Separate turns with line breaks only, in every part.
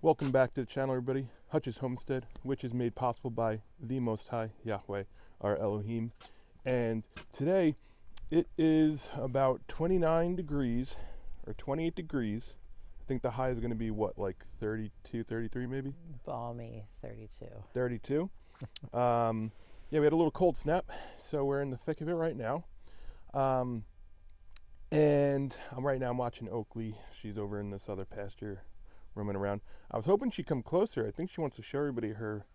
Welcome back to the channel, everybody. Hutch's Homestead, which is made possible by the Most High, Yahweh, our Elohim. And today, it is about 29 degrees, or 28 degrees. I think the high is going to be, what, like 32, 33 maybe?
Balmy 32.
32. Yeah, we had a little cold snap, so we're in the thick of it right now. And right now I'm watching Oakley. She's over in this other pasture roaming around. I was hoping she'd come closer. I think she wants to show everybody her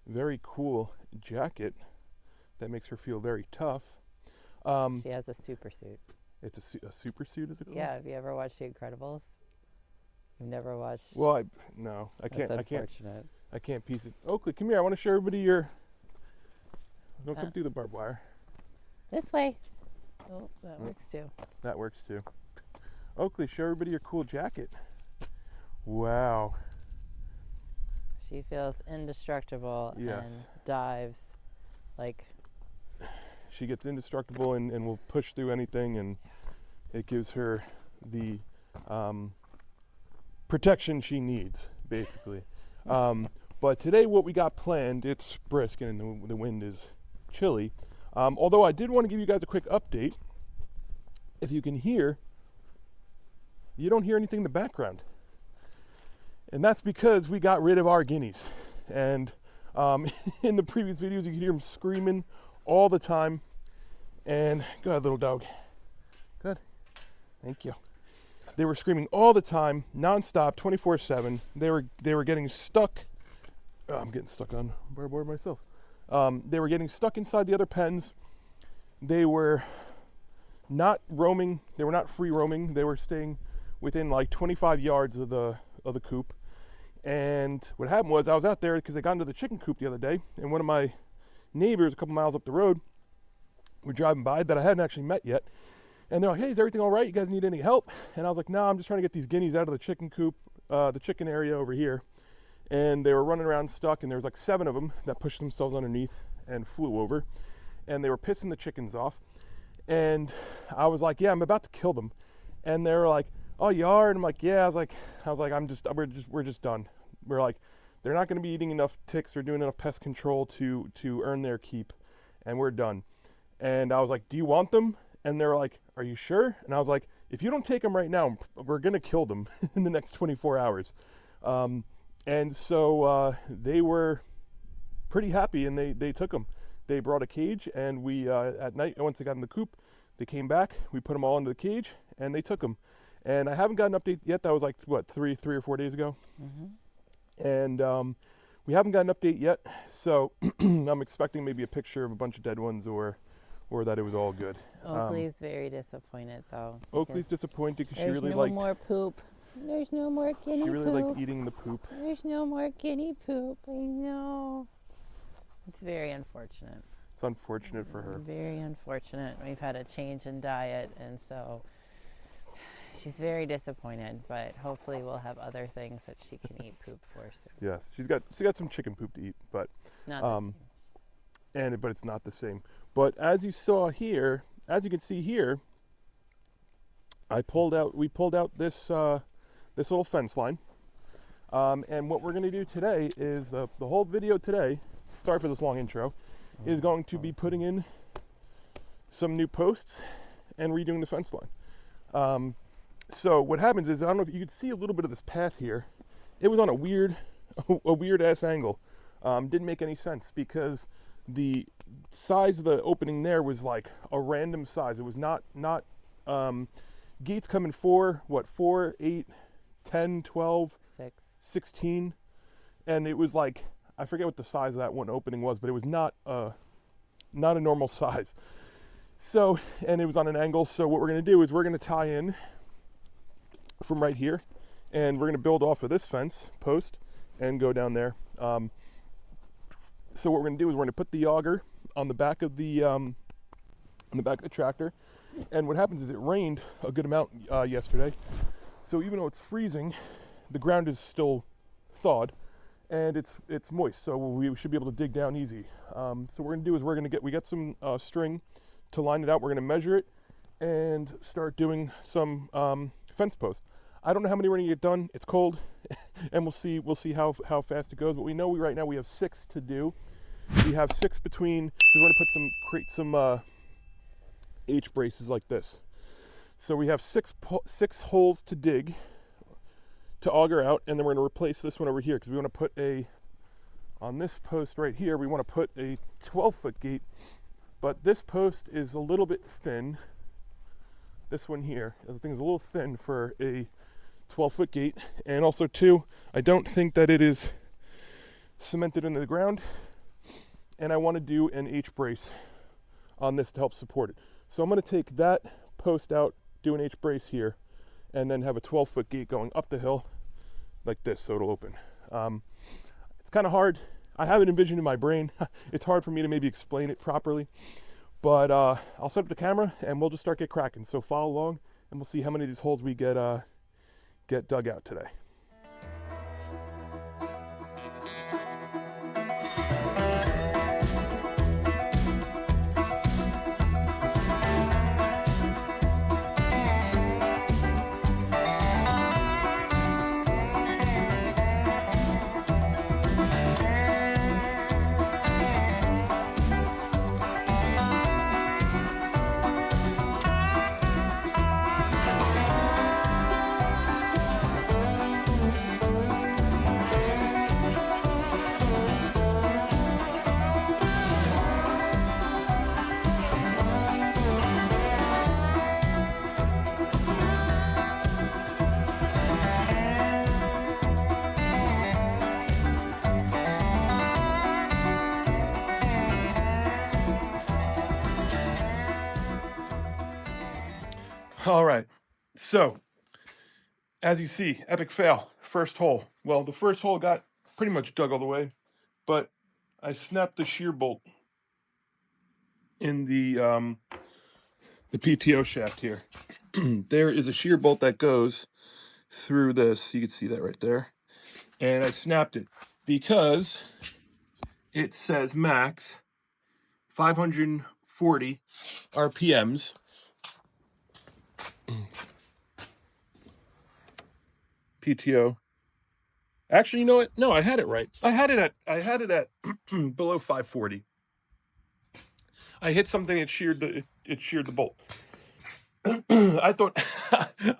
very cool jacket that makes her feel very tough.
She has a super suit.
It's a super suit, is it called?
Yeah, have you ever watched The Incredibles? You've never watched?
Well, no, I can't.
That's unfortunate.
I can't piece it. Oakley, come here. I want to show everybody your. Don't come through the barbed wire.
This way. Oh, that works too.
That works too. Oakley, show everybody your cool jacket. Wow.
She feels indestructible
Yes.
and dives like.
She gets indestructible and will push through anything, and it gives her the protection she needs, basically. But today what we got planned, it's brisk and the wind is chilly. Although I did want to give you guys a quick update. If you can hear, you don't hear anything in the background. And that's because we got rid of our guineas. And in the previous videos, you could hear them screaming all the time. And go ahead, little dog. Good. Thank you. They were screaming all the time, nonstop, 24/7. They were getting stuck. Oh, I'm getting stuck on barbed wire myself. They were getting stuck inside the other pens. They were not roaming. They were not free roaming. They were staying within like 25 yards of the coop. And what happened was I was out there because I got into the chicken coop the other day, and one of my neighbors a couple miles up the road were driving by that I hadn't actually met yet. And they're like, "Hey, is everything all right? You guys need any help?" And I was like, "No, I'm just trying to get these guineas out of the chicken coop, the chicken area over here." And they were running around stuck, and there was like 7 of them that pushed themselves underneath and flew over. And they were pissing the chickens off. And I was like, "Yeah, I'm about to kill them." And they were like, "Oh, you are?" And I'm like, "Yeah." I was like, we're just done. We're like, they're not going to be eating enough ticks or doing enough pest control to earn their keep, and we're done. And I was like, "Do you want them?" And they were like, "Are you sure?" And I was like, "If you don't take them right now, we're going to kill them in the next 24 hours. And so they were pretty happy, and they took them. They brought a cage, and we at night, once they got in the coop, they came back. We put them all into the cage, and they took them. And I haven't got an update yet. That was like, what, three or 4 days ago?
Mm-hmm.
And we haven't got an update yet. So I'm expecting maybe a picture of a bunch of dead ones or that it was all good.
Oakley's very disappointed, though.
Oakley's disappointed because she
There's
really
no
liked.
more poop. There's no more guinea
She really
poop.
liked eating the poop.
There's no more guinea poop. I know. It's very unfortunate.
It's unfortunate for her.
Very unfortunate. We've had a change in diet, and so she's very disappointed, but hopefully we'll have other things that she can eat poop for soon.
Yes, she got some chicken poop to eat, but
Not the same.
but it's not the same. But as you saw here, as you can see here, we pulled out this this little fence line. And what we're going to do today is the whole video today, sorry for this long intro, is going to be putting in some new posts and redoing the fence line. So what happens is, I don't know if you could see a little bit of this path here. It was on a weird ass angle. Didn't make any sense because the size of the opening there was like a random size. It was not gates come in 4, 8, 10, 12, 16, and it was like, I forget what the size of that one opening was, but it was not a normal size. So, and it was on an angle. So what we're going to do is we're going to tie in from right here, and we're going to build off of this fence post and go down there. So what we're going to do is we're going to put the auger on the back of the tractor. And what happens is it rained a good amount yesterday. So even though it's freezing, the ground is still thawed and it's moist. So we should be able to dig down easy. So what we're going to do is we got some string to line it out. We're going to measure it and start doing some fence posts. I don't know how many we're gonna get done. It's cold, and we'll see how fast it goes. But we know right now we have 6 to do. We have 6 between, because we're gonna create some H braces like this. So we have 6 holes to dig, to auger out, and then we're gonna replace this one over here because we want to put on this post right here, we want to put a 12-foot gate, but this post is a little bit thin. This one here, the thing is a little thin for a 12-foot gate, and also too, I don't think that it is cemented into the ground, and I want to do an H brace on this to help support it. So I'm going to take that post out, do an H brace here, and then have a 12-foot gate going up the hill like this, so it'll open. It's kind of hard. I have it envisioned in my brain. It's hard for me to maybe explain it properly, but I'll set up the camera and we'll just start get cracking. So follow along, and we'll see how many of these holes we get dug out today. All right, so as you see, epic fail, first hole. Well, the first hole got pretty much dug all the way, but I snapped the shear bolt in the PTO shaft here. There is a shear bolt that goes through this. You can see that right there. And I snapped it because it says max 540 RPMs. PTO. Actually, you know what? No, I had it right. I had it at below 540. I hit something. It sheared the bolt. I thought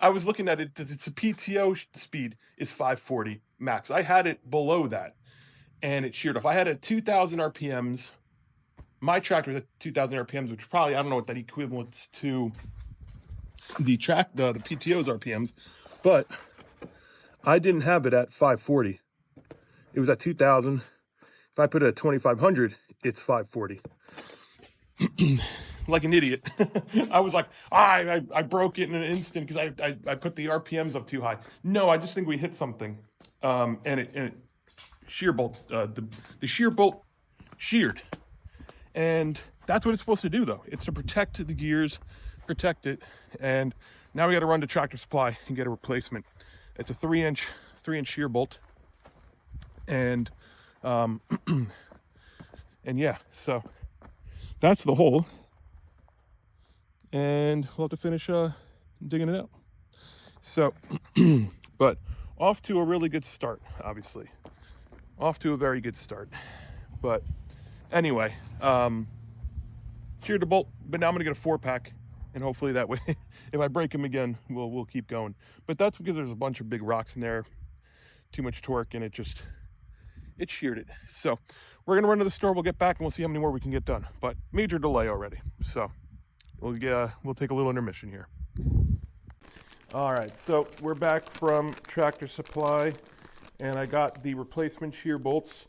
I was looking at it. It's a PTO speed is 540 max. I had it below that, and it sheared off. I had it at 2,000 RPMs. My tractor was at 2,000 RPMs, which probably, I don't know what that equivalents to the PTO's RPMs, but I didn't have it at 540. It was at 2,000. If I put it at 2,500, it's 540. Like an idiot. I was like, I broke it in an instant because I put the RPMs up too high. No, I just think we hit something, and it shear bolt. The shear bolt sheared, and that's what it's supposed to do, though. It's to protect the gears, protect it, and now we got to run to Tractor Supply and get a replacement. It's a 3-inch shear bolt, and and yeah, so that's the hole, and we'll have to finish digging it out. So, but off to a really good start, obviously. Off to a very good start. But anyway, sheared the bolt, but now I'm gonna get a 4-pack, and hopefully that way, if I break them again, we'll keep going. But that's because there's a bunch of big rocks in there, too much torque, and it sheared it. So we're gonna run to the store, we'll get back, and we'll see how many more we can get done. But major delay already. So we'll take a little intermission here. All right, so we're back from Tractor Supply, and I got the replacement shear bolts.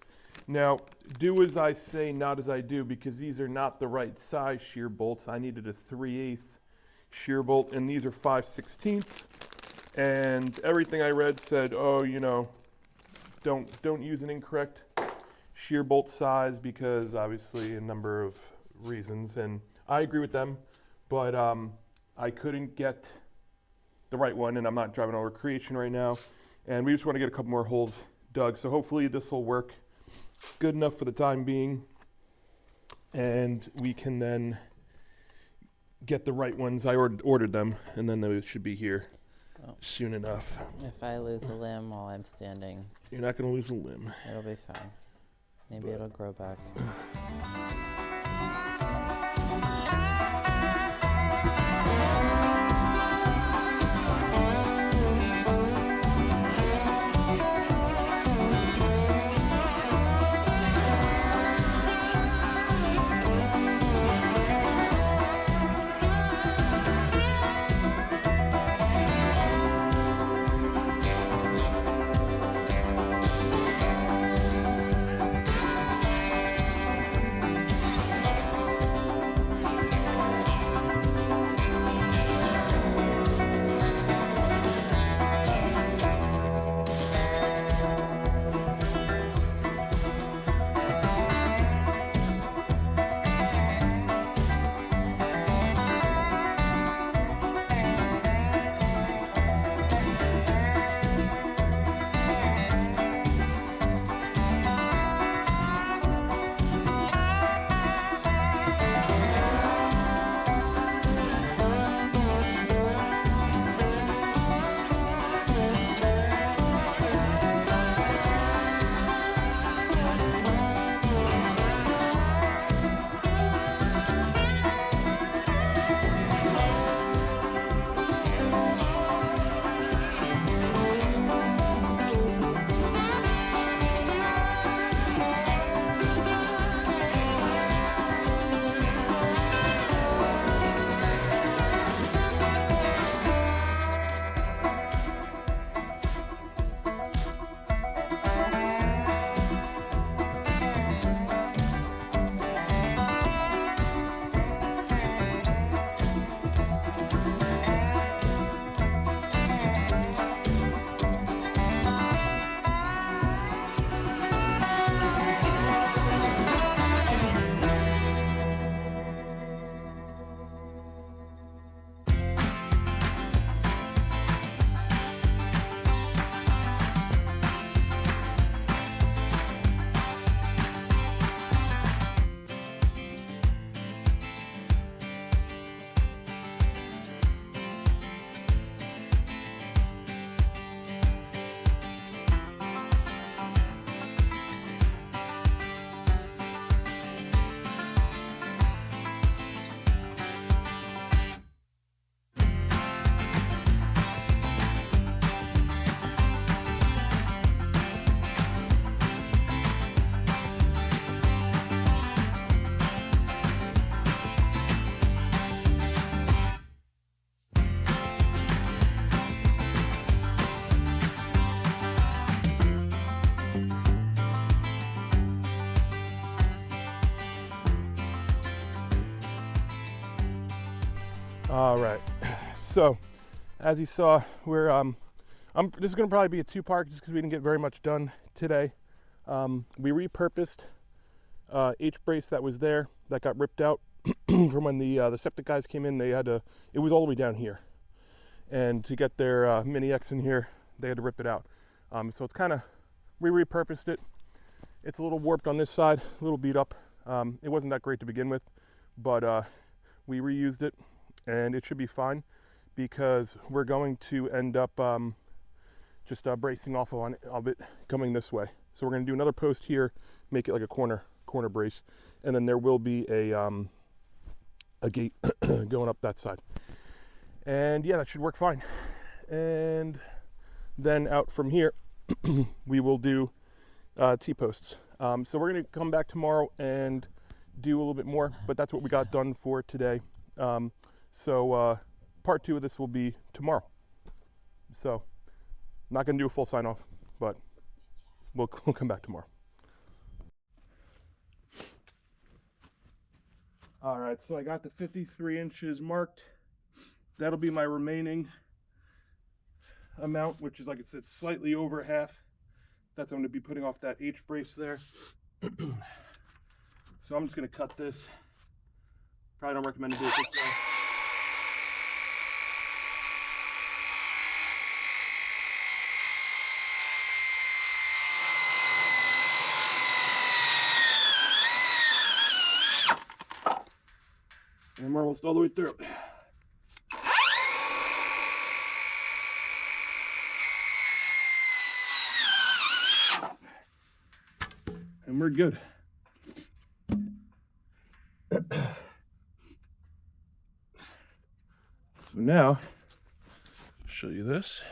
Now, do as I say, not as I do, because these are not the right size shear bolts. I needed a 3/8 shear bolt, and these are 5/16. And everything I read said, oh, you know, don't use an incorrect shear bolt size, because obviously a number of reasons, and I agree with them, but I couldn't get the right one, and I'm not driving over Creation right now, and we just want to get a couple more holes dug. So hopefully this will work good enough for the time being, and we can then get the right ones. I ordered them, and then they should be here soon enough.
If I lose a limb while I'm standing,
You're not going to lose a limb.
it'll be fine. Maybe it'll grow back.
All right, so as you saw, we're this is going to probably be a two-part just because we didn't get very much done today. We repurposed H-brace that was there that got ripped out from when the septic guys came in. They had to, it was all the way down here, and to get their mini X in here, they had to rip it out. So it's kind of, we repurposed it. It's a little warped on this side, a little beat up. It wasn't that great to begin with, but we reused it, and it should be fine because we're going to end up just bracing off of it coming this way. So we're going to do another post here, make it like a corner brace, and then there will be a gate going up that side. And yeah, that should work fine. And then out from here, we will do T-posts. So we're going to come back tomorrow and do a little bit more, but that's what we got done for today. So part 2 of this will be tomorrow. So not going to do a full sign off, but we'll come back tomorrow. All right, so I got the 53 inches marked. That'll be my remaining amount, which is, like I said, slightly over half. That's what I'm going to be putting off that H brace there. So I'm just going to cut this. Probably don't recommend to do it this way. And we're almost all the way through. and we're good. So now, I'll show you this.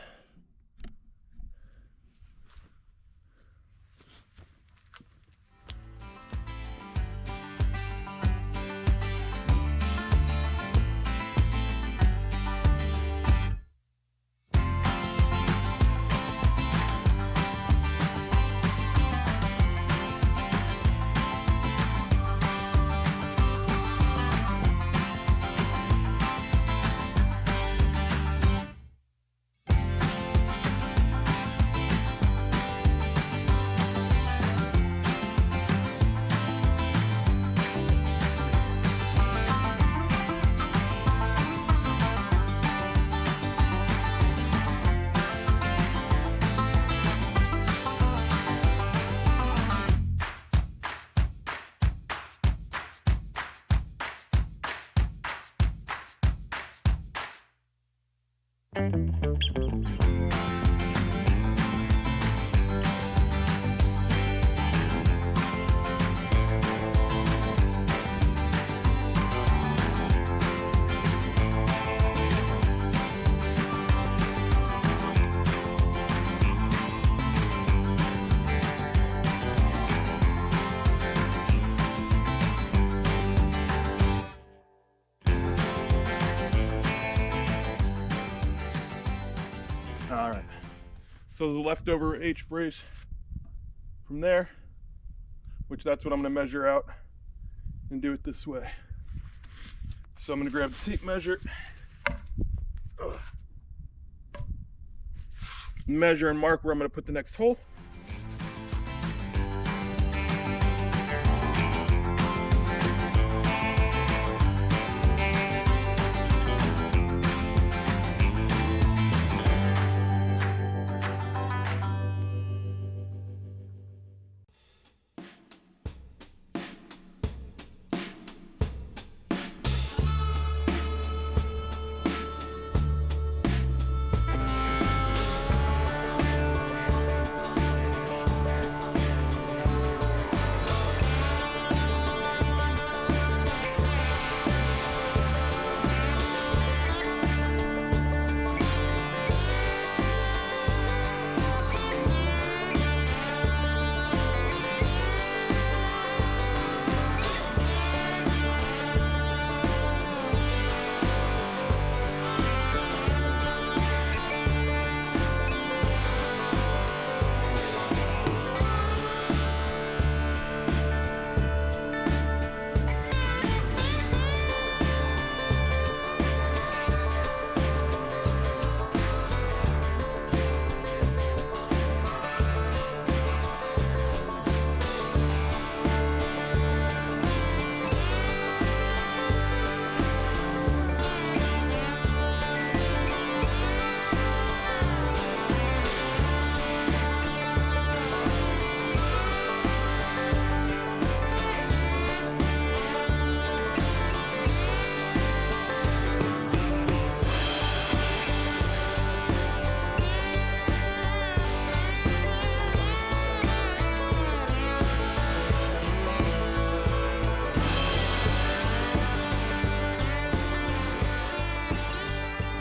All right, so the leftover H brace from there, which that's what I'm gonna measure out and do it this way. So I'm gonna grab the tape measure, measure and mark where I'm gonna put the next hole.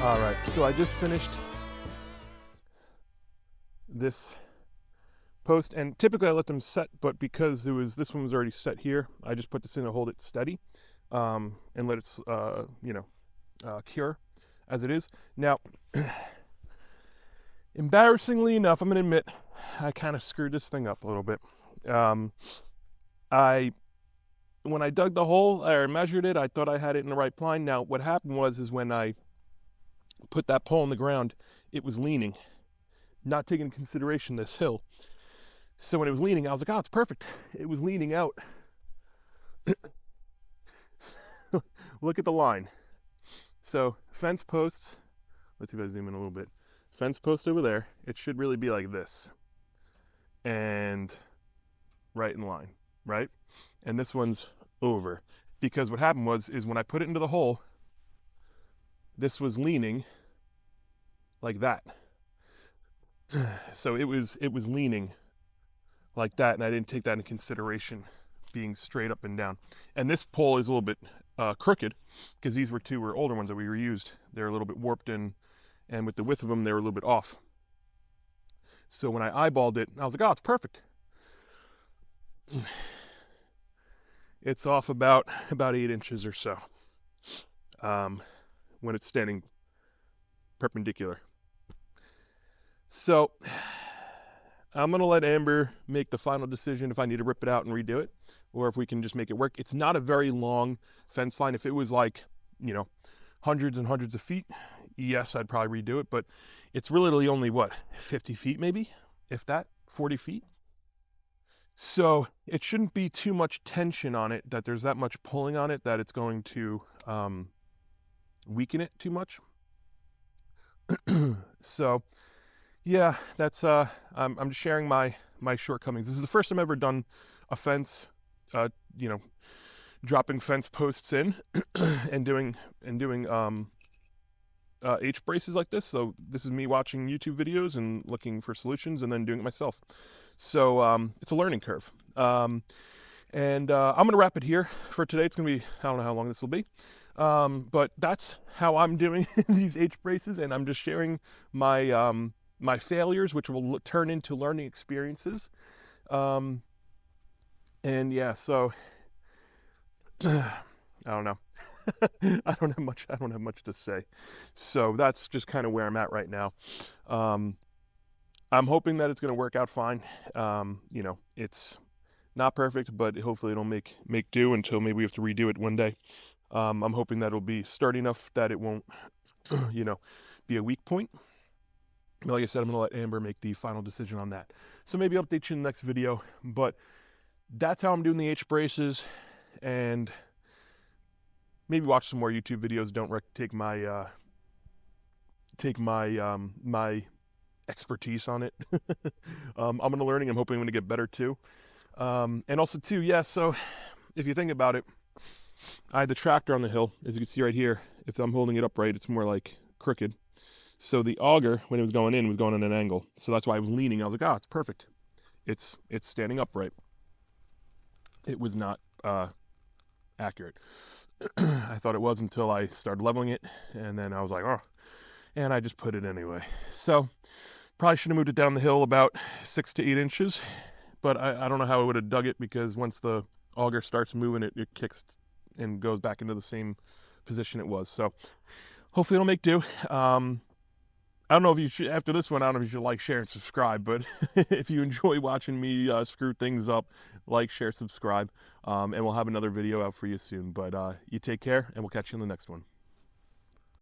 All right, so I just finished this post, and typically I let them set, but because this one was already set here, I just put this in to hold it steady and let it cure as it is. Now, embarrassingly enough, I'm gonna admit I kind of screwed this thing up a little bit. When I dug the hole or measured it, I thought I had it in the right plane. Now, what happened was when I put that pole in the ground, it was leaning, not taking into consideration this hill. So when it was leaning, I was like, oh, it's perfect. It was leaning out. Look at the line. So fence posts, let's see if I zoom in a little bit. Fence post over there, it should really be like this. And right in line, right? And this one's over. Because what happened is when I put it into the hole, this was leaning like that. So it was leaning like that, and I didn't take that into consideration, being straight up and down. And this pole is a little bit crooked, because these were older ones that we reused. They're a little bit warped, and with the width of them, they were a little bit off. So when I eyeballed it, I was like, oh, it's perfect. It's off about 8 inches or so, when it's standing perpendicular. So I'm going to let Amber make the final decision if I need to rip it out and redo it, or if we can just make it work. It's not a very long fence line. If it was like, hundreds and hundreds of feet, yes, I'd probably redo it. But it's really only, 50 feet maybe, if that, 40 feet. So it shouldn't be too much tension on it, that there's that much pulling on it that it's going to weaken it too much. So yeah, that's I'm just sharing my shortcomings. This is the first time I've ever done a fence, dropping fence posts in and doing H braces like this. So this is me watching YouTube videos and looking for solutions, and then doing it myself. So it's a learning curve. And I'm gonna wrap it here for today. It's gonna be, I don't know how long this will be, but that's how I'm doing these H braces, and I'm just sharing my my failures, which will turn into learning experiences. And yeah, so I don't know. I don't have much to say. So that's just kind of where I'm at right now. I'm hoping that it's going to work out fine. It's not perfect, but hopefully it'll make do until maybe we have to redo it one day. I'm hoping that it'll be sturdy enough that it won't, be a weak point. But like I said, I'm going to let Amber make the final decision on that. So maybe I'll update you in the next video, but that's how I'm doing the H braces, and maybe watch some more YouTube videos. Don't take my my expertise on it. I'm going to learning. I'm hoping I'm going to get better too. And also too, yeah, so if you think about it, I had the tractor on the hill. As you can see right here, if I'm holding it upright, it's more like crooked. So the auger, when it was going in, was going at an angle. So that's why I was leaning. I was like, it's perfect. It's standing upright. It was not accurate. I thought it was until I started leveling it, and then I was like, and I just put it anyway. So probably should have moved it down the hill about 6 to 8 inches, but I don't know how I would have dug it, because once the auger starts moving, it kicks and goes back into the same position it was. So hopefully it'll make do. I don't know if you should, after this one, I don't know if you should like, share, and subscribe, but if you enjoy watching me screw things up, like, share, subscribe, and we'll have another video out for you soon. But you take care, and we'll catch you in the next one.